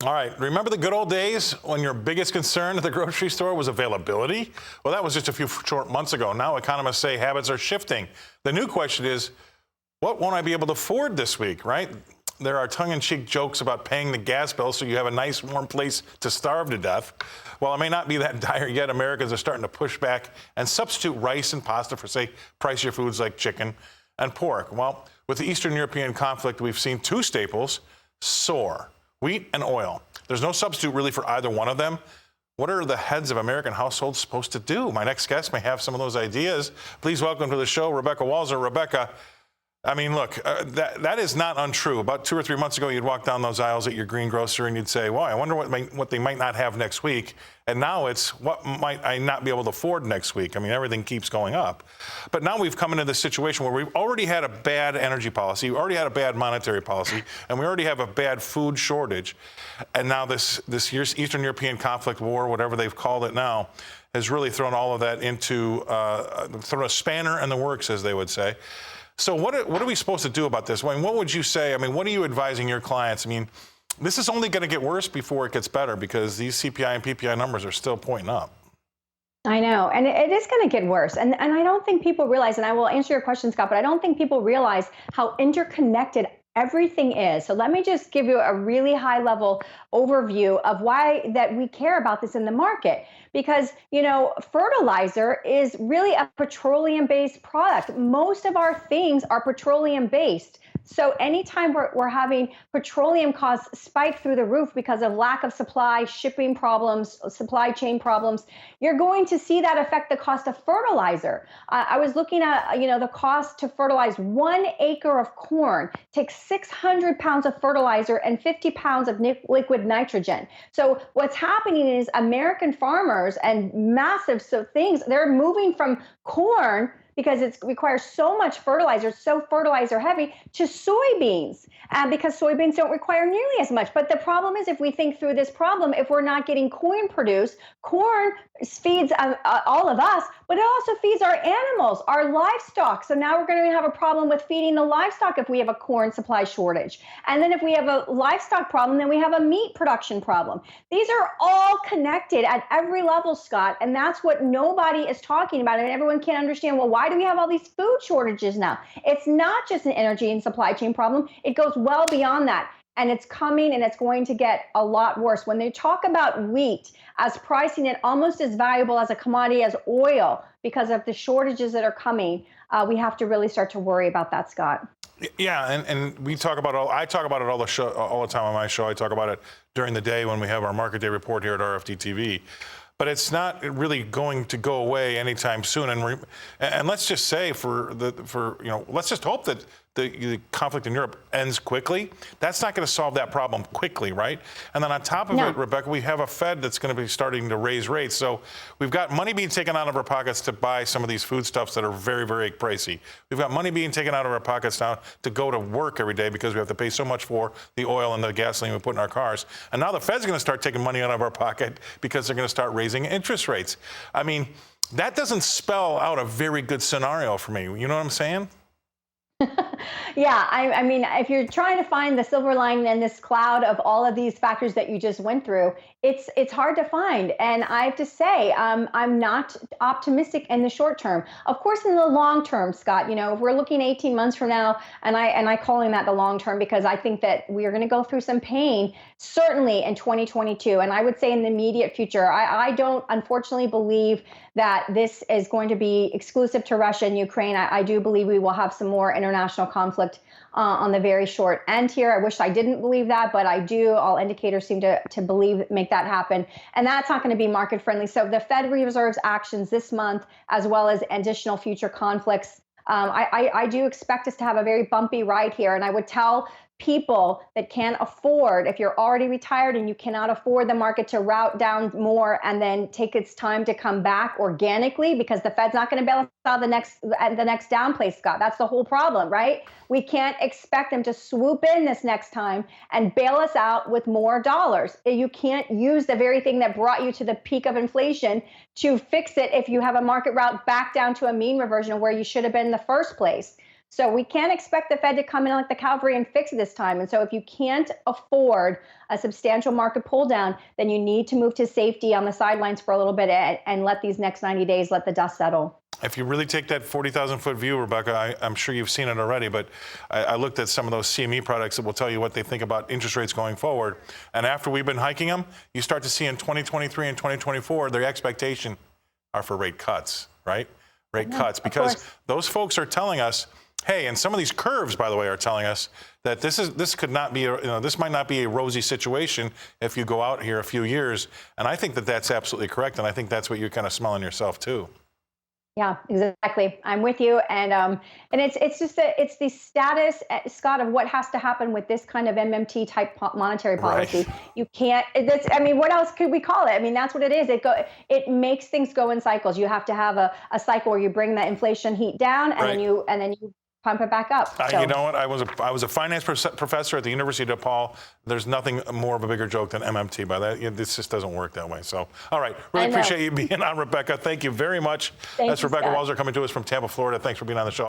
All right. Remember the good old days when your biggest concern at the grocery store was availability? Well, that was just a few short months ago. Now economists say habits are shifting. The new question is, what won't I be able to afford this week, right? There are tongue-in-cheek jokes about paying the gas bill so you have a nice warm place to starve to death. While it may not be that dire yet, Americans are starting to push back and substitute rice and pasta for, say, pricier foods like chicken and pork. Well, with the Eastern European conflict, we've seen two staples soar: wheat and oil. There's no substitute really for either one of them. What are the heads of American households supposed to do? My next guest may have some of those ideas. Please welcome to the show, Rebecca Walser. Rebecca, I mean, look, that is not untrue. About 2 or 3 months ago, you'd walk down those aisles at your green grocer and you'd say, well, I wonder what they might not have next week. And now it's, what might I not be able to afford next week? I mean, everything keeps going up. But now we've come into this situation where we've already had a bad energy policy, we already had a bad monetary policy, and we already have a bad food shortage. And now this year's Eastern European conflict war, whatever they've called it now, has really thrown all of that into, thrown a spanner in the works, as they would say. So what are we supposed to do about this? I mean, what would you say? I mean, what are you advising your clients? I mean, this is only going to get worse before it gets better because these CPI and PPI numbers are still pointing up. I know, and it is going to get worse. And I don't think people realize, and I will answer your question, Scott, but I don't think people realize how interconnected everything is. So let me just give you a really high level overview of why that we care about this in the market. Because, fertilizer is really a petroleum based product. Most of our things are petroleum based. So anytime we're having petroleum costs spike through the roof because of lack of supply, shipping problems, supply chain problems, you're going to see that affect the cost of fertilizer. I was looking at, the cost to fertilize 1 acre of corn takes 600 pounds of fertilizer and 50 pounds of liquid nitrogen. So what's happening is American farmers and massive things, they're moving from corn because it requires so much fertilizer, so fertilizer heavy, to soybeans, because soybeans don't require nearly as much. But the problem is, if we think through this problem, if we're not getting corn produced, corn feeds all of us, but it also feeds our animals, our livestock. So now we're going to have a problem with feeding the livestock if we have a corn supply shortage. And then if we have a livestock problem, then we have a meat production problem. These are all connected at every level, Scott, and that's what nobody is talking about. And everyone can't understand, well, why do we have all these food shortages now? It's not just an energy and supply chain problem. It goes well beyond that. And it's coming, and it's going to get a lot worse. When they talk about wheat as pricing it almost as valuable as a commodity as oil because of the shortages that are coming, we have to really start to worry about that, Scott. Yeah, and we talk about I talk about it all the time on my show. I talk about it during the day when we have our market day report here at RFD TV. But it's not really going to go away anytime soon. And let's just say let's just hope that the conflict in Europe ends quickly. That's not going to solve that problem quickly, right? And then on top of it, Rebecca, we have a Fed that's going to be starting to raise rates. So we've got money being taken out of our pockets to buy some of these foodstuffs that are very, very pricey. We've got money being taken out of our pockets now to go to work every day because we have to pay so much for the oil and the gasoline we put in our cars. And now the Fed's going to start taking money out of our pocket because they're going to start raising interest rates. I mean, that doesn't spell out a very good scenario for me. You know what I'm saying? Yeah, I mean, if you're trying to find the silver lining in this cloud of all of these factors that you just went through, it's hard to find. And I have to say, I'm not optimistic in the short term. Of course, in the long term, Scott, if we're looking 18 months from now, and I calling that the long term because I think that we are going to go through some pain, certainly in 2022. And I would say in the immediate future, I don't unfortunately believe that this is going to be exclusive to Russia and Ukraine. I do believe we will have some more international conflict on the very short end here. I wish I didn't believe that, but I do. All indicators seem to make that happen. And that's not going to be market friendly. So the Fed Reserve's actions this month, as well as additional future conflicts, I do expect us to have a very bumpy ride here. And I would tell people that can't afford, if you're already retired and you cannot afford the market to route down more and then take its time to come back organically, because the Fed's not going to bail us out the next down place, Scott. That's the whole problem, right? We can't expect them to swoop in this next time and bail us out with more dollars. You can't use the very thing that brought you to the peak of inflation to fix it if you have a market route back down to a mean reversion of where you should have been in the first place. So we can't expect the Fed to come in like the cavalry and fix it this time. And so if you can't afford a substantial market pull down, then you need to move to safety on the sidelines for a little bit and let these next 90 days let the dust settle. If you really take that 40,000 foot view, Rebecca, I'm sure you've seen it already, but I looked at some of those CME products that will tell you what they think about interest rates going forward. And after we've been hiking them, you start to see in 2023 and 2024, their expectation are for rate cuts, right? Rate cuts, because those folks are telling us, hey, and some of these curves, by the way, are telling us that this could not be, this might not be a rosy situation if you go out here a few years. And I think that that's absolutely correct. And I think that's what you're kind of smelling yourself too. Yeah, exactly. I'm with you, and it's just it's the status, Scott, of what has to happen with this kind of MMT type monetary policy. Right. You can't. I mean, what else could we call it? I mean, that's what it is. It makes things go in cycles. You have to have a cycle where you bring the inflation heat down, and then you pump it back up. So. You know what? I was a finance professor at the University of DePaul. There's nothing more of a bigger joke than MMT. By that, this just doesn't work that way. So, all right, really appreciate you being on, Rebecca. Thank you very much. That's Rebecca Walser coming to us from Tampa, Florida. Thanks for being on the show.